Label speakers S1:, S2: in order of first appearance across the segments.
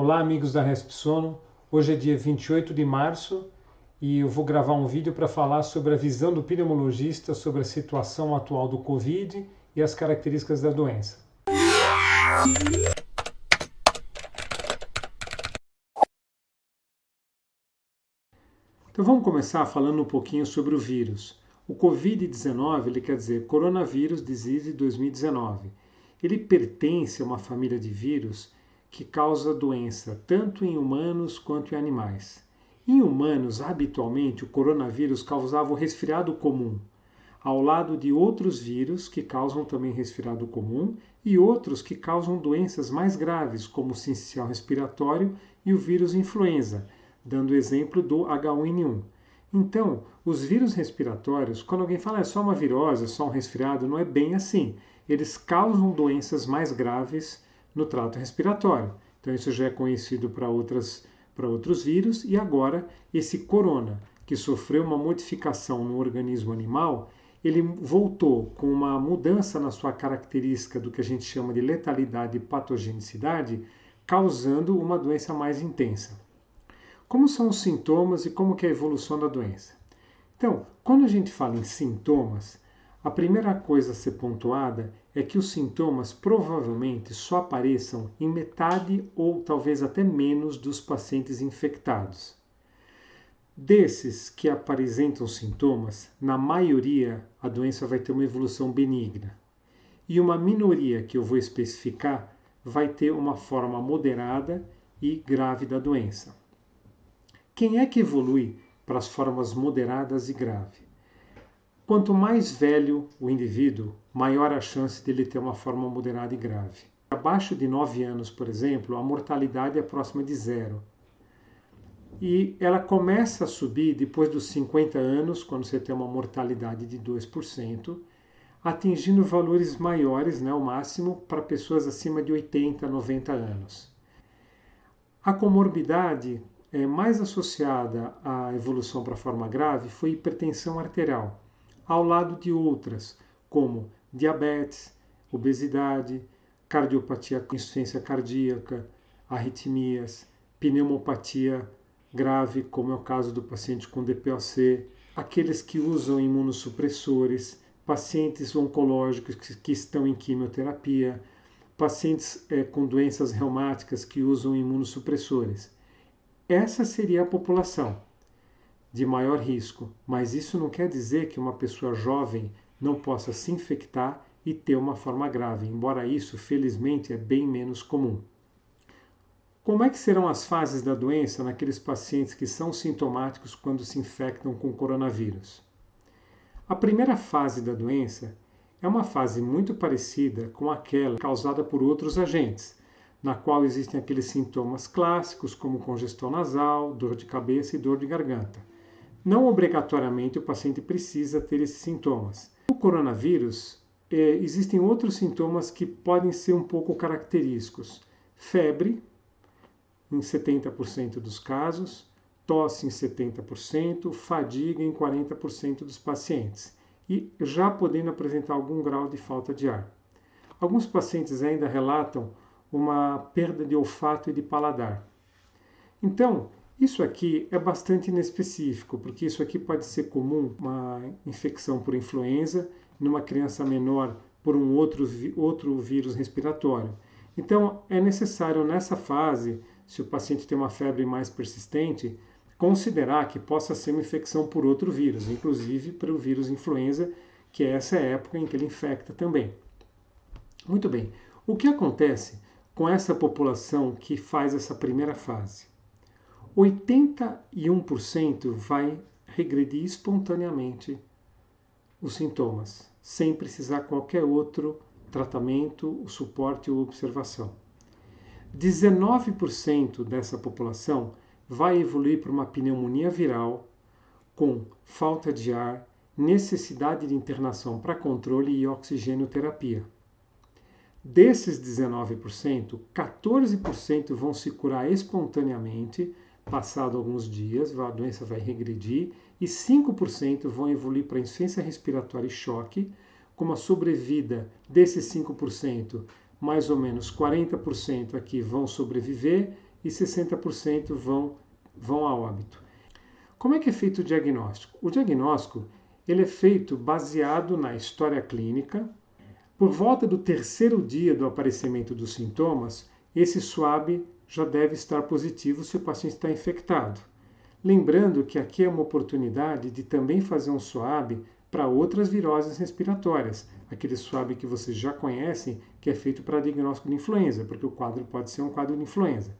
S1: Olá, amigos da Respsono. Hoje é dia 28 de março e eu vou gravar um vídeo para falar sobre a visão do pneumologista sobre a situação atual do Covid e as características da doença. Então vamos começar falando um pouquinho sobre o vírus. O Covid-19, ele quer dizer Coronavirus Disease 2019. Ele pertence a uma família de vírus que causa doença tanto em humanos quanto em animais. Em humanos, habitualmente, o coronavírus causava o resfriado comum, ao lado de outros vírus que causam também resfriado comum e outros que causam doenças mais graves, como o sincicial respiratório e o vírus influenza, dando o exemplo do H1N1. Então, os vírus respiratórios, quando alguém fala é só uma virose, é só um resfriado, não é bem assim. Eles causam doenças mais graves no trato respiratório. Então, isso já é conhecido para outros vírus. E agora, esse corona, que sofreu uma modificação no organismo animal, ele voltou com uma mudança na sua característica do que a gente chama de letalidade e patogenicidade, causando uma doença mais intensa. Como são os sintomas e como que é a evolução da doença? Então, quando a gente fala em sintomas, a primeira coisa a ser pontuada é que os sintomas provavelmente só apareçam em metade ou talvez até menos dos pacientes infectados. Desses que apresentam sintomas, na maioria a doença vai ter uma evolução benigna. E uma minoria que eu vou especificar vai ter uma forma moderada e grave da doença. Quem é que evolui para as formas moderadas e grave? Quanto mais velho o indivíduo, maior a chance dele ter uma forma moderada e grave. Abaixo de 9 anos, por exemplo, a mortalidade é próxima de zero. E ela começa a subir depois dos 50 anos, quando você tem uma mortalidade de 2%, atingindo valores maiores, o máximo, para pessoas acima de 80, 90 anos. A comorbidade mais associada à evolução para a forma grave foi hipertensão arterial, ao lado de outras, como diabetes, obesidade, cardiopatia com insuficiência cardíaca, arritmias, pneumopatia grave, como é o caso do paciente com DPOC, aqueles que usam imunossupressores, pacientes oncológicos que estão em quimioterapia, pacientes com doenças reumáticas que usam imunossupressores. Essa seria a população de maior risco, mas isso não quer dizer que uma pessoa jovem não possa se infectar e ter uma forma grave, embora isso, felizmente, é bem menos comum. Como é que serão as fases da doença naqueles pacientes que são sintomáticos quando se infectam com coronavírus? A primeira fase da doença é uma fase muito parecida com aquela causada por outros agentes, na qual existem aqueles sintomas clássicos como congestão nasal, dor de cabeça e dor de garganta. Não obrigatoriamente o paciente precisa ter esses sintomas. No coronavírus, existem outros sintomas que podem ser um pouco característicos. Febre, em 70% dos casos, tosse em 70%, fadiga em 40% dos pacientes e já podendo apresentar algum grau de falta de ar. Alguns pacientes ainda relatam uma perda de olfato e de paladar. Então, isso aqui é bastante inespecífico, porque isso aqui pode ser comum, uma infecção por influenza, numa criança menor por um outro vírus respiratório. Então, é necessário nessa fase, se o paciente tem uma febre mais persistente, considerar que possa ser uma infecção por outro vírus, inclusive pelo vírus influenza, que é essa época em que ele infecta também. Muito bem, o que acontece com essa população que faz essa primeira fase? 81% vai regredir espontaneamente os sintomas, sem precisar qualquer outro tratamento, suporte ou observação. 19% dessa população vai evoluir para uma pneumonia viral com falta de ar, necessidade de internação para controle e oxigenoterapia. Desses 19%, 14% vão se curar espontaneamente, passado alguns dias, a doença vai regredir, e 5% vão evoluir para insuficiência respiratória e choque, com uma sobrevida desses 5%, mais ou menos 40% aqui vão sobreviver e 60% vão a óbito. Como é que é feito o diagnóstico? O diagnóstico ele é feito baseado na história clínica. Por volta do terceiro dia do aparecimento dos sintomas, esse SWAB já deve estar positivo se o paciente está infectado. Lembrando que aqui é uma oportunidade de também fazer um SWAB para outras viroses respiratórias, aquele SWAB que vocês já conhecem, que é feito para diagnóstico de influenza, porque o quadro pode ser um quadro de influenza.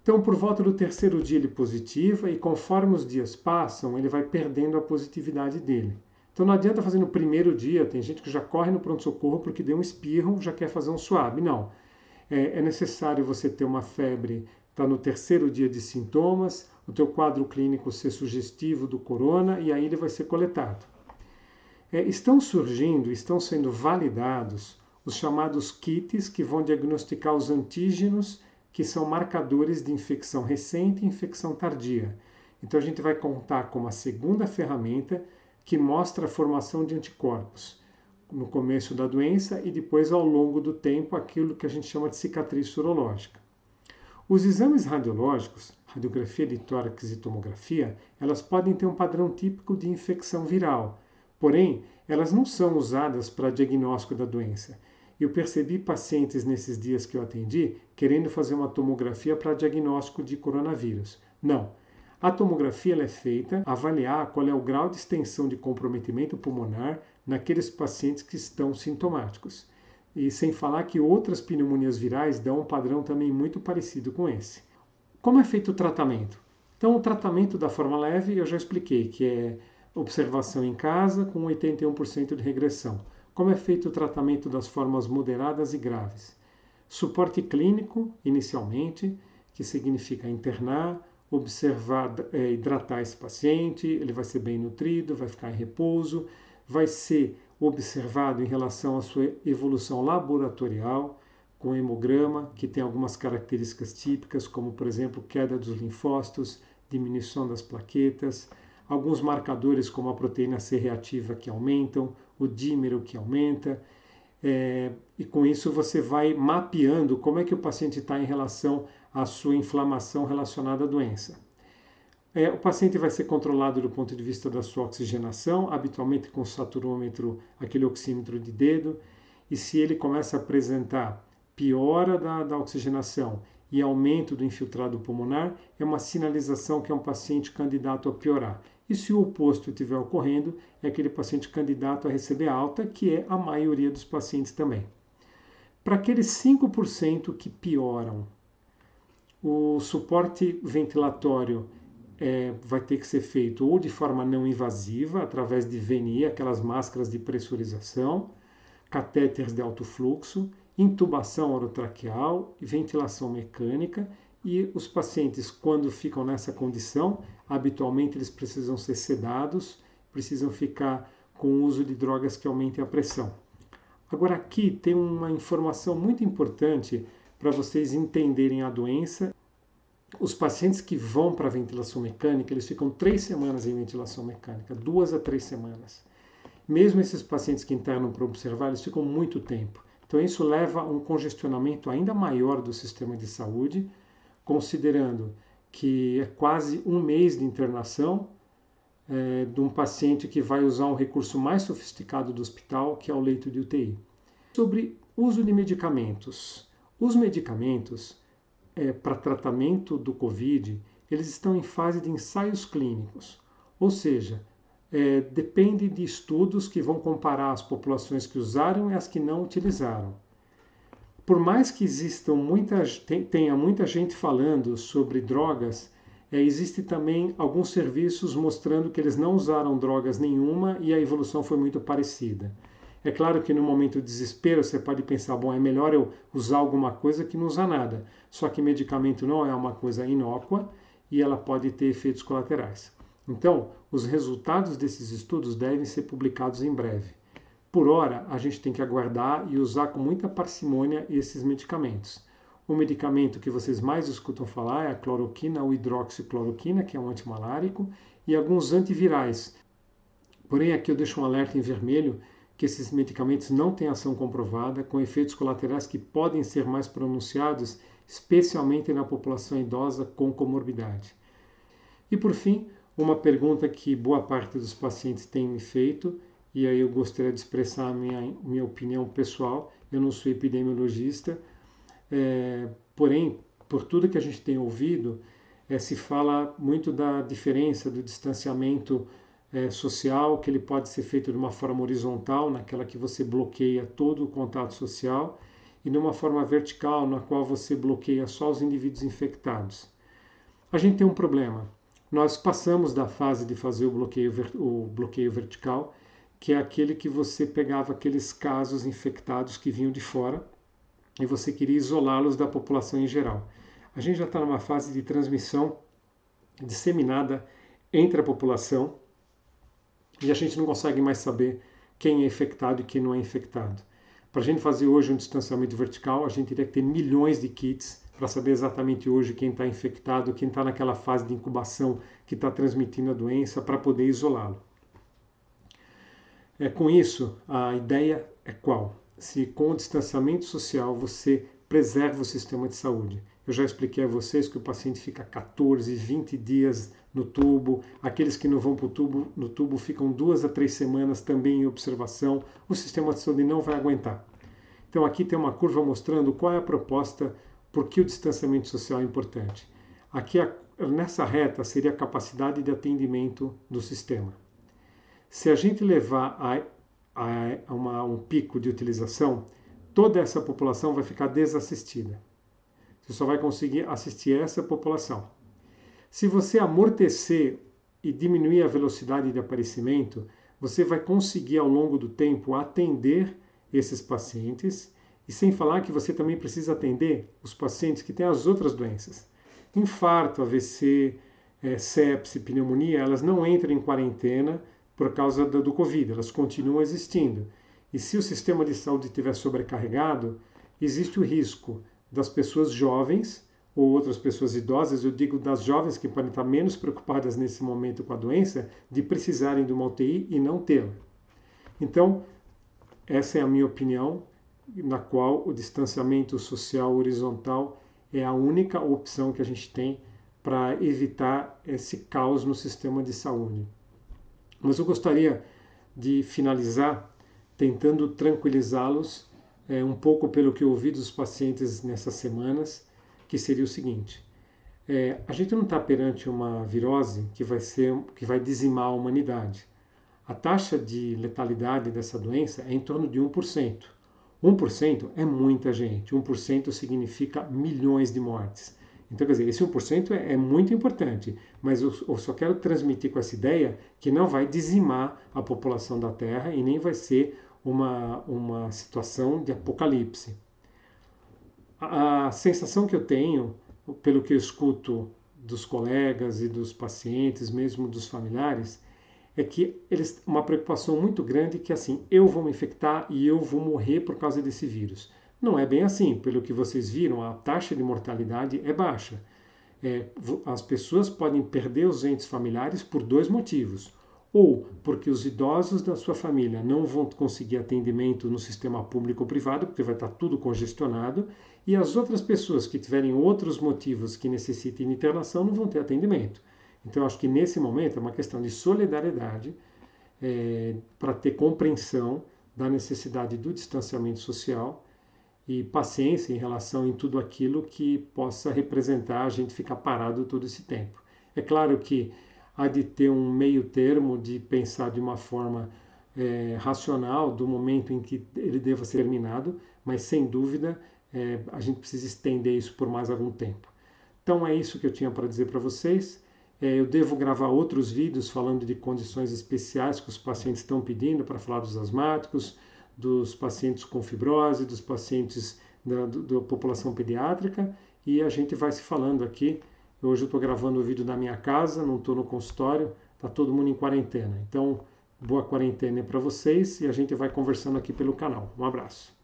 S1: Então, por volta do terceiro dia ele positiva e conforme os dias passam, ele vai perdendo a positividade dele. Então não adianta fazer no primeiro dia, tem gente que já corre no pronto-socorro porque deu um espirro, já quer fazer um SWAB. Não, é necessário você ter uma febre, está no terceiro dia de sintomas, o teu quadro clínico ser sugestivo do corona e aí ele vai ser coletado. Estão surgindo, estão sendo validados os chamados kits que vão diagnosticar os antígenos que são marcadores de infecção recente e infecção tardia. Então a gente vai contar com uma segunda ferramenta que mostra a formação de anticorpos no começo da doença e depois ao longo do tempo aquilo que a gente chama de cicatriz sorológica. Os exames radiológicos, radiografia de tórax e tomografia, elas podem ter um padrão típico de infecção viral, porém elas não são usadas para diagnóstico da doença. Eu percebi pacientes nesses dias que eu atendi querendo fazer uma tomografia para diagnóstico de coronavírus. Não. A tomografia ela é feita para avaliar qual é o grau de extensão de comprometimento pulmonar naqueles pacientes que estão sintomáticos. E sem falar que outras pneumonias virais dão um padrão também muito parecido com esse. Como é feito o tratamento? Então, o tratamento da forma leve eu já expliquei, que é observação em casa com 81% de regressão. Como é feito o tratamento das formas moderadas e graves? Suporte clínico, inicialmente, que significa internar, observar, hidratar esse paciente, ele vai ser bem nutrido, vai ficar em repouso, vai ser observado em relação à sua evolução laboratorial, com hemograma, que tem algumas características típicas, como, por exemplo, queda dos linfócitos, diminuição das plaquetas, alguns marcadores como a proteína C reativa que aumentam, o dímero que aumenta, e com isso você vai mapeando como é que o paciente está em relação à sua inflamação relacionada à doença. O paciente vai ser controlado do ponto de vista da sua oxigenação, habitualmente com saturômetro, aquele oxímetro de dedo, e se ele começa a apresentar piora da oxigenação e aumento do infiltrado pulmonar, é uma sinalização que é um paciente candidato a piorar. E se o oposto estiver ocorrendo, é aquele paciente candidato a receber alta, que é a maioria dos pacientes também. Para aqueles 5% que pioram, o suporte ventilatório vai ter que ser feito ou de forma não invasiva, através de VNI, aquelas máscaras de pressurização, catéteres de alto fluxo, intubação orotraqueal e ventilação mecânica. E os pacientes, quando ficam nessa condição, habitualmente eles precisam ser sedados, precisam ficar com o uso de drogas que aumentem a pressão. Agora aqui tem uma informação muito importante para vocês entenderem a doença. Os pacientes que vão para a ventilação mecânica, eles ficam 3 semanas em ventilação mecânica, 2 a 3 semanas. Mesmo esses pacientes que internam para observar, eles ficam muito tempo. Então isso leva a um congestionamento ainda maior do sistema de saúde, considerando que é quase 1 mês de internação de um paciente que vai usar um recurso mais sofisticado do hospital, que é o leito de UTI. Sobre uso de medicamentos. Os medicamentos para tratamento do COVID, eles estão em fase de ensaios clínicos, ou seja, depende de estudos que vão comparar as populações que usaram e as que não utilizaram. Por mais que tenha muita gente falando sobre drogas, existe também alguns serviços mostrando que eles não usaram drogas nenhuma e a evolução foi muito parecida. É claro que no momento de desespero você pode pensar, bom, é melhor eu usar alguma coisa que não usar nada. Só que medicamento não é uma coisa inócua e ela pode ter efeitos colaterais. Então, os resultados desses estudos devem ser publicados em breve. Por hora, a gente tem que aguardar e usar com muita parcimônia esses medicamentos. O medicamento que vocês mais escutam falar é a cloroquina ou hidroxicloroquina, que é um antimalárico, e alguns antivirais. Porém, aqui eu deixo um alerta em vermelho que esses medicamentos não têm ação comprovada, com efeitos colaterais que podem ser mais pronunciados especialmente na população idosa com comorbidade. E por fim, uma pergunta que boa parte dos pacientes tem me feito, e aí eu gostaria de expressar a minha opinião pessoal. Eu não sou epidemiologista, porém, por tudo que a gente tem ouvido, se fala muito da diferença do distanciamento social, que ele pode ser feito de uma forma horizontal, naquela que você bloqueia todo o contato social, e de uma forma vertical, na qual você bloqueia só os indivíduos infectados. A gente tem um problema. Nós passamos da fase de fazer o bloqueio vertical, que é aquele que você pegava aqueles casos infectados que vinham de fora e você queria isolá-los da população em geral. A gente já está numa fase de transmissão disseminada entre a população e a gente não consegue mais saber quem é infectado e quem não é infectado. Para a gente fazer hoje um distanciamento vertical, a gente teria que ter milhões de kits para saber exatamente hoje quem está infectado, quem está naquela fase de incubação que está transmitindo a doença, para poder isolá-lo. Com isso, a ideia é qual? Se com o distanciamento social você preserva o sistema de saúde. Eu já expliquei a vocês que o paciente fica 14, 20 dias no tubo, aqueles que não vão para no tubo ficam 2 a 3 semanas também em observação, o sistema de saúde não vai aguentar. Então aqui tem uma curva mostrando qual é a proposta, por que o distanciamento social é importante. Aqui nessa reta seria a capacidade de atendimento do sistema. Se a gente levar a um pico de utilização, toda essa população vai ficar desassistida. Você só vai conseguir assistir essa população. Se você amortecer e diminuir a velocidade de aparecimento, você vai conseguir ao longo do tempo atender esses pacientes, e sem falar que você também precisa atender os pacientes que têm as outras doenças. Infarto, AVC, sepse, pneumonia, elas não entram em quarentena por causa do Covid, elas continuam existindo. E se o sistema de saúde estiver sobrecarregado, existe o risco das pessoas jovens ou outras pessoas idosas, eu digo das jovens que podem estar menos preocupadas nesse momento com a doença, de precisarem de uma UTI e não tê-la. Então, essa é a minha opinião, na qual o distanciamento social horizontal é a única opção que a gente tem para evitar esse caos no sistema de saúde. Mas eu gostaria de finalizar tentando tranquilizá-los um pouco pelo que eu ouvi dos pacientes nessas semanas, que seria o seguinte: a gente não está perante uma virose que vai dizimar a humanidade. A taxa de letalidade dessa doença é em torno de 1%. 1% é muita gente. 1% significa milhões de mortes. Então, quer dizer, esse 1% é muito importante, mas eu só quero transmitir com essa ideia que não vai dizimar a população da Terra e nem vai ser uma situação de apocalipse. A sensação que eu tenho, pelo que eu escuto dos colegas e dos pacientes, mesmo dos familiares, é que eles uma preocupação muito grande que assim, eu vou me infectar e eu vou morrer por causa desse vírus. Não é bem assim. Pelo que vocês viram, a taxa de mortalidade é baixa. As pessoas podem perder os entes familiares por dois motivos. Ou porque os idosos da sua família não vão conseguir atendimento no sistema público ou privado, porque vai estar tudo congestionado, e as outras pessoas que tiverem outros motivos que necessitem de internação não vão ter atendimento. Então, eu acho que nesse momento é uma questão de solidariedade para ter compreensão da necessidade do distanciamento social e paciência em relação em tudo aquilo que possa representar a gente ficar parado todo esse tempo. É claro que há de ter um meio termo de pensar de uma forma racional do momento em que ele deva ser terminado, mas sem dúvida a gente precisa estender isso por mais algum tempo. Então é isso que eu tinha para dizer para vocês. Eu devo gravar outros vídeos falando de condições especiais que os pacientes estão pedindo, para falar dos asmáticos, dos pacientes com fibrose, dos pacientes da população pediátrica, e a gente vai se falando aqui. Hoje eu estou gravando o vídeo da minha casa, não estou no consultório, está todo mundo em quarentena. Então, boa quarentena para vocês e a gente vai conversando aqui pelo canal. Um abraço.